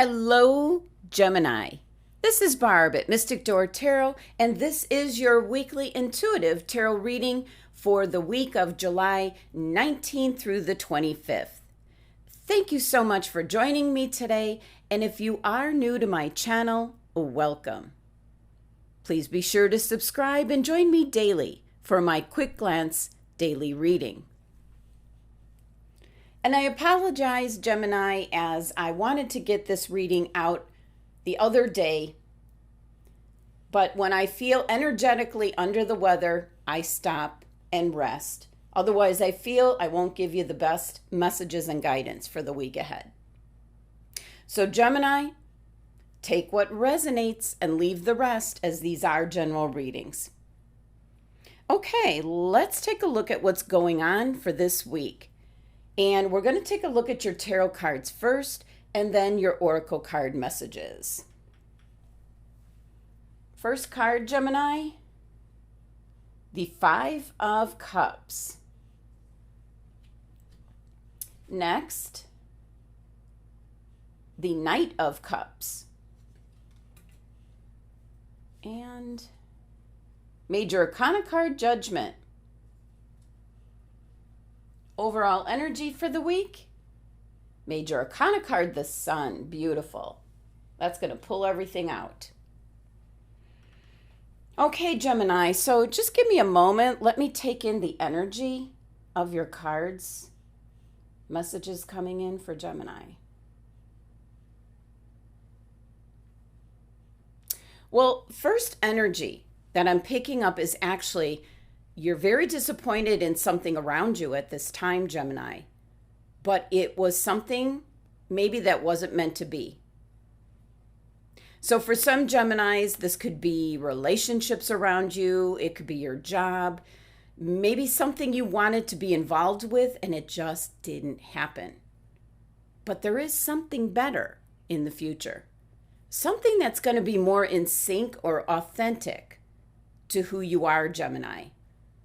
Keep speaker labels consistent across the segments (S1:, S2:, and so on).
S1: Hello, Gemini. This is Barb at Mystic Door Tarot, and this is your weekly intuitive tarot reading for the week of July 19th through the 25th. Thank you so much for joining me today, and if you are new to my channel, welcome. Please be sure to subscribe and join me daily for my quick glance daily reading. And I apologize, Gemini, as I wanted to get this reading out the other day, but when I feel energetically under the weather, I stop and rest. Otherwise, I feel I won't give you the best messages and guidance for the week ahead. So, Gemini, take what resonates and leave the rest, as these are general readings. Okay, let's take a look at what's going on for this week. And we're going to take a look at your tarot cards first, and then your oracle card messages. First card, Gemini, the Five of Cups. Next, the Knight of Cups. And Major Arcana card, Judgment. Overall energy for the week, Major Arcana card, the Sun. Beautiful. That's going to pull everything out. Okay, Gemini, so just give me a moment. Let me take in the energy of your cards. Messages coming in for Gemini. Well, first energy that I'm picking up is actually you're very disappointed in something around you at this time, Gemini, but it was something maybe that wasn't meant to be. So for some Geminis, this could be relationships around you. It could be your job, maybe something you wanted to be involved with and it just didn't happen. But there is something better in the future, something that's going to be more in sync or authentic to who you are, Gemini.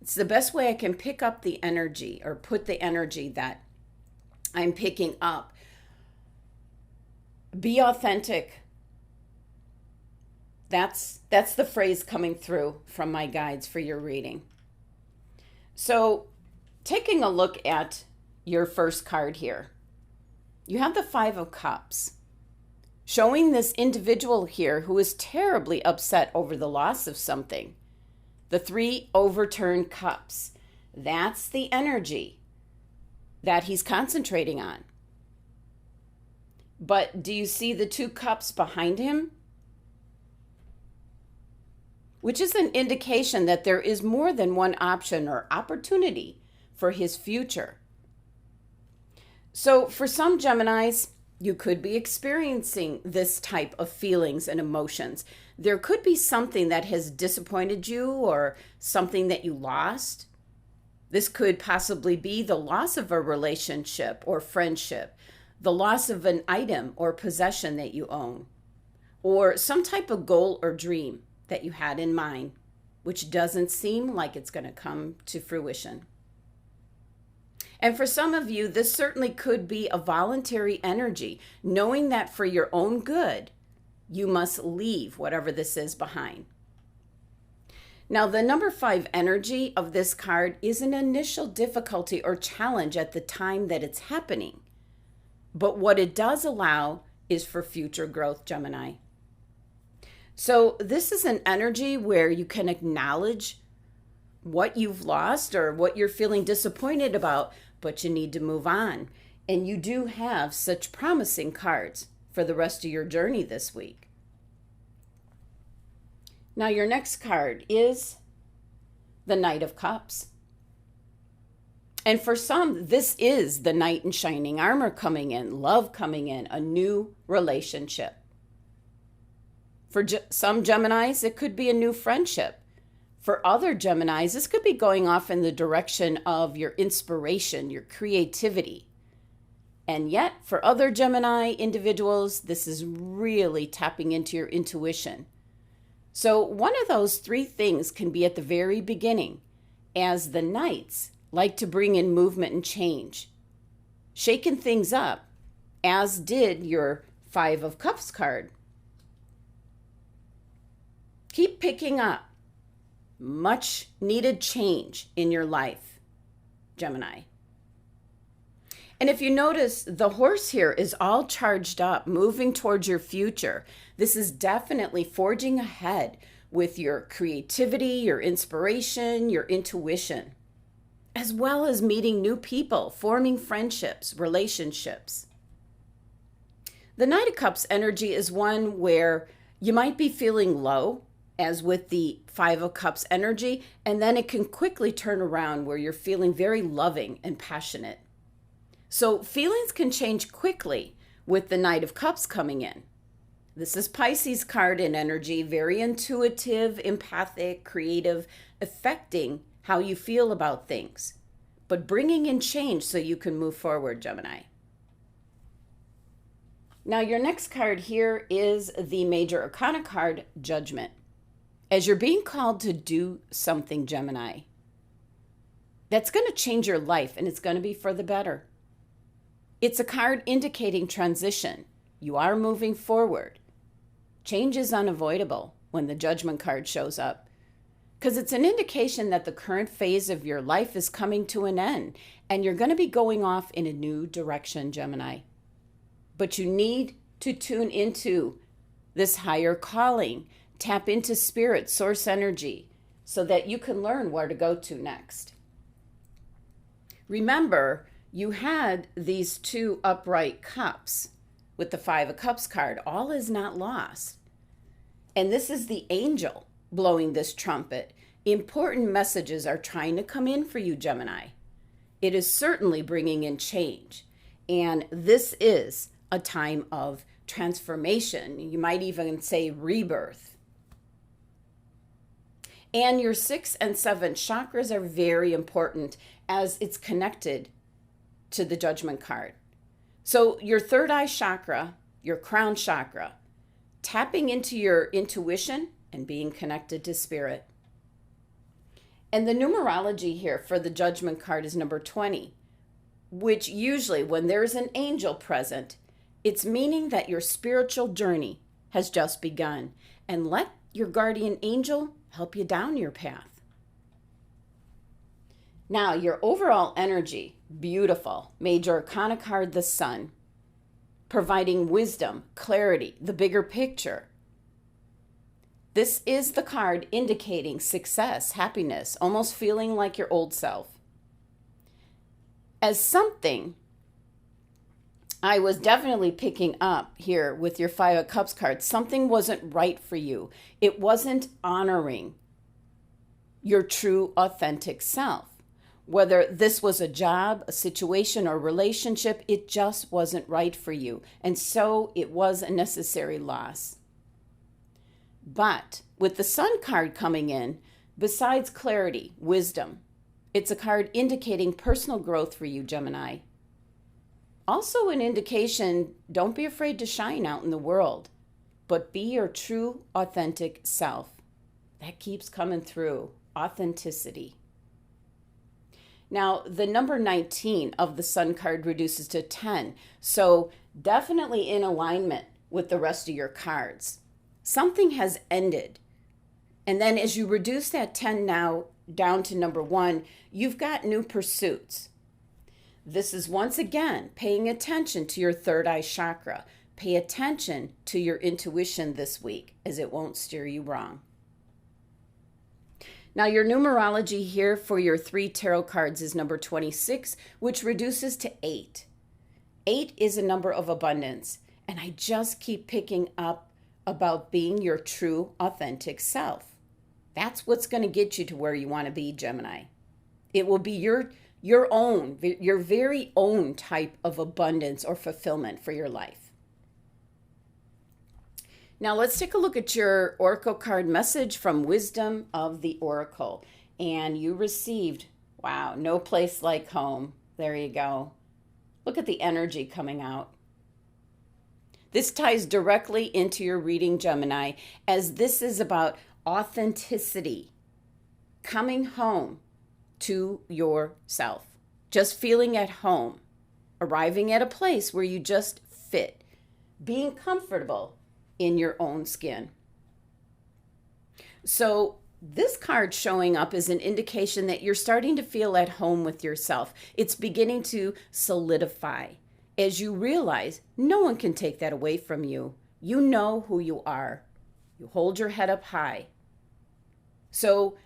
S1: It's the best way I can pick up the energy or put the energy that I'm picking up. Be authentic. That's the phrase coming through from my guides for your reading. So, taking a look at your first card here, you have the Five of Cups, showing this individual here who is terribly upset over the loss of something. The Three overturned cups. That's the energy that he's concentrating on. But do you see the two cups behind him? Which is an indication that there is more than one option or opportunity for his future. So for some Geminis, you could be experiencing this type of feelings and emotions. There could be something that has disappointed you or something that you lost. This could possibly be the loss of a relationship or friendship, the loss of an item or possession that you own, or some type of goal or dream that you had in mind, which doesn't seem like it's going to come to fruition. And for some of you, this certainly could be a voluntary energy, knowing that for your own good, you must leave whatever this is behind. Now, the number 5 energy of this card is an initial difficulty or challenge at the time that it's happening. But what it does allow is for future growth, Gemini. So this is an energy where you can acknowledge what you've lost or what you're feeling disappointed about, but you need to move on. And you do have such promising cards for the rest of your journey this week. Now your next card is the Knight of Cups. And for some, this is the knight in shining armor coming in, love coming in, a new relationship. For some Geminis, it could be a new friendship. For other Geminis, this could be going off in the direction of your inspiration, your creativity. And yet, for other Gemini individuals, this is really tapping into your intuition. So one of those 3 things can be at the very beginning, as the knights like to bring in movement and change, shaking things up, as did your Five of Cups card. Keep picking up much needed change in your life, Gemini. And if you notice, the horse here is all charged up, moving towards your future. This is definitely forging ahead with your creativity, your inspiration, your intuition, as well as meeting new people, forming friendships, relationships. The Knight of Cups energy is one where you might be feeling low, as with the Five of Cups energy, and then it can quickly turn around where you're feeling very loving and passionate. So feelings can change quickly with the Knight of Cups coming in. This is Pisces card in energy, very intuitive, empathic, creative, affecting how you feel about things, but bringing in change so you can move forward, Gemini. Now your next card here is the Major Arcana card, Judgment. As you're being called to do something, Gemini, that's going to change your life, and it's going to be for the better. It's a card indicating transition. You are moving forward. Change is unavoidable when the Judgment card shows up, because it's an indication that the current phase of your life is coming to an end, and you're going to be going off in a new direction, Gemini. But you need to tune into this higher calling. Tap into spirit, source energy, so that you can learn where to go to next. Remember, you had these two upright cups with the Five of Cups card. All is not lost. And this is the angel blowing this trumpet. Important messages are trying to come in for you, Gemini. It is certainly bringing in change. And this is a time of transformation. You might even say rebirth. And your 6 and 7 chakras are very important as it's connected to the Judgment card. So your third eye chakra, your crown chakra, tapping into your intuition and being connected to spirit. And the numerology here for the Judgment card is number 20, which usually when there's an angel present, it's meaning that your spiritual journey has just begun. And let your guardian angel help you down your path. Now, your overall energy, beautiful. Major Arcana card, the Sun, providing wisdom, clarity, the bigger picture. This is the card indicating success, happiness, almost feeling like your old self. As something I was definitely picking up here with your Five of Cups card, something wasn't right for you. It wasn't honoring your true, authentic self. Whether this was a job, a situation, or relationship, it just wasn't right for you. And so it was a necessary loss. But with the Sun card coming in, besides clarity, wisdom, it's a card indicating personal growth for you, Gemini. Also an indication, don't be afraid to shine out in the world, but be your true, authentic self. That keeps coming through. Authenticity. Now, the number 19 of the Sun card reduces to 10, so definitely in alignment with the rest of your cards. Something has ended. And then as you reduce that 10 now down to number 1, you've got new pursuits. This is once again paying attention to your third eye chakra. Pay attention to your intuition this week, as it won't steer you wrong. Now, your numerology here for your 3 tarot cards is number 26, which reduces to 8. 8 is a number of abundance, and I just keep picking up about being your true, authentic self. That's what's going to get you to where you want to be, Gemini. It will be your very own type of abundance or fulfillment for your life. Now let's take a look at your Oracle card message from Wisdom of the Oracle. And you received, wow, no place like home. There you go. Look at the energy coming out. This ties directly into your reading, Gemini, as this is about authenticity, coming home to yourself, just feeling at home, arriving at a place where you just fit, being comfortable in your own skin. So this card showing up is an indication that you're starting to feel at home with yourself. It's beginning to solidify as you realize no one can take that away from you. You know who you are. You hold your head up high. So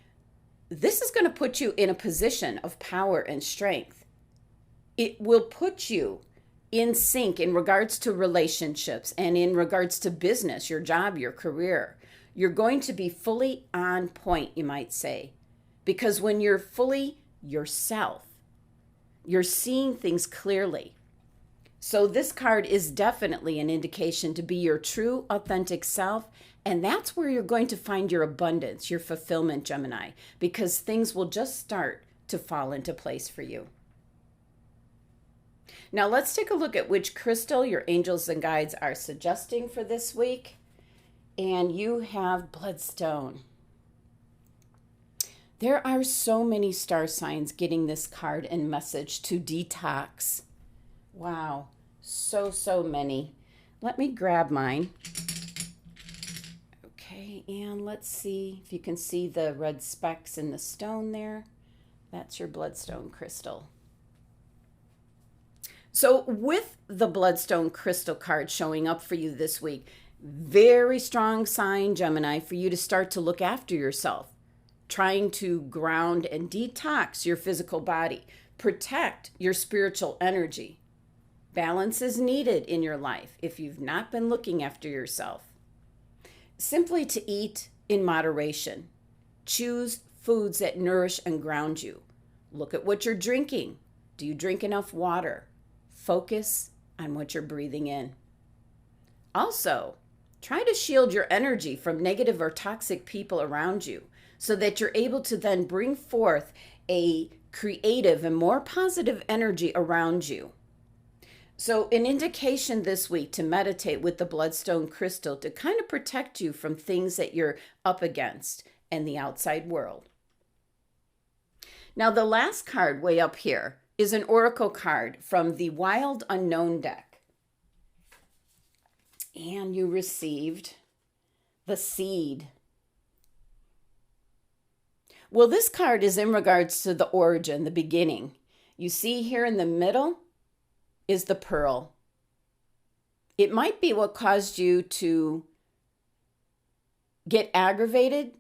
S1: this is going to put you in a position of power and strength. It will put you in sync in regards to relationships and in regards to business, your job, your career. You're going to be fully on point, you might say, because when you're fully yourself, you're seeing things clearly. So this card is definitely an indication to be your true, authentic self, and that's where you're going to find your abundance, your fulfillment, Gemini, because things will just start to fall into place for you. Now let's take a look at which crystal your angels and guides are suggesting for this week. And you have Bloodstone. There are so many star signs getting this card and message to detox. Wow, so many. Let me grab mine. Okay, and let's see if you can see the red specks in the stone there. That's your Bloodstone crystal. So with the Bloodstone crystal card showing up for you this week, very strong sign, Gemini, for you to start to look after yourself, trying to ground and detox your physical body, protect your spiritual energy. Balance is needed in your life if you've not been looking after yourself. Simply to eat in moderation. Choose foods that nourish and ground you. Look at what you're drinking. Do you drink enough water? Focus on what you're breathing in. Also, try to shield your energy from negative or toxic people around you so that you're able to then bring forth a creative and more positive energy around you. So an indication this week to meditate with the Bloodstone crystal to kind of protect you from things that you're up against in the outside world. Now the last card way up here is an oracle card from the Wild Unknown deck. And you received the Seed. Well, this card is in regards to the origin, the beginning. You see here in the middle is the pearl. It might be what caused you to get aggravated,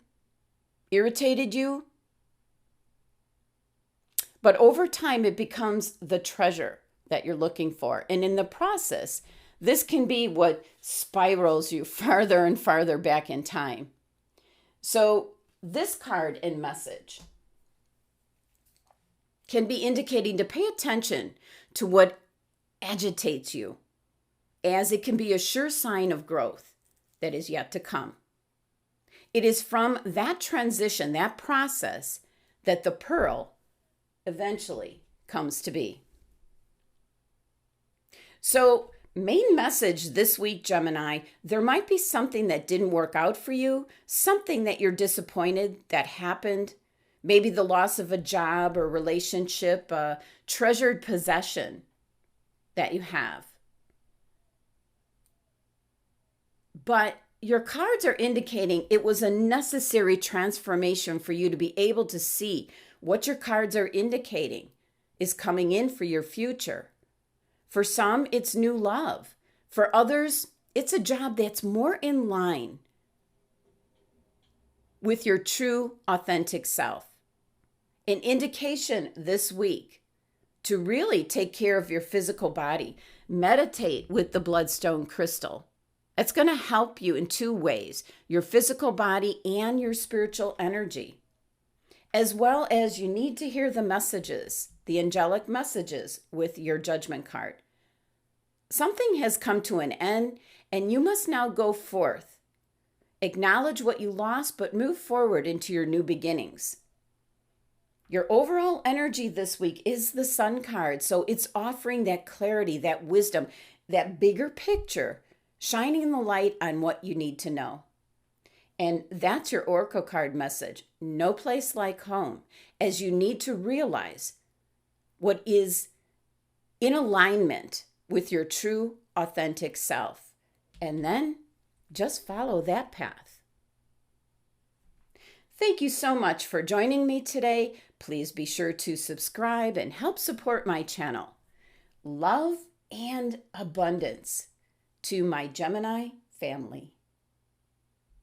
S1: irritated you. But over time, it becomes the treasure that you're looking for. And in the process, this can be what spirals you farther and farther back in time. So this card and message can be indicating to pay attention to what agitates you, as it can be a sure sign of growth that is yet to come. It is from that transition, that process, that the pearl eventually comes to be. So, main message this week, Gemini, there might be something that didn't work out for you, something that you're disappointed that happened, maybe the loss of a job or relationship, a treasured possession that you have. But your cards are indicating it was a necessary transformation for you to be able to see what your cards are indicating is coming in for your future. For some, it's new love. For others, it's a job that's more in line with your true, authentic self. An indication this week to really take care of your physical body. Meditate with the Bloodstone crystal. It's going to help you in two ways, your physical body and your spiritual energy. As well as you need to hear the messages, the angelic messages with your Judgment card. Something has come to an end and you must now go forth. Acknowledge what you lost, but move forward into your new beginnings. Your overall energy this week is the Sun card, so it's offering that clarity, that wisdom, that bigger picture, shining the light on what you need to know. And that's your Oracle card message. No place like home, as you need to realize what is in alignment with your true, authentic self. And then just follow that path. Thank you so much for joining me today. Please be sure to subscribe and help support my channel. Love and abundance to my Gemini family.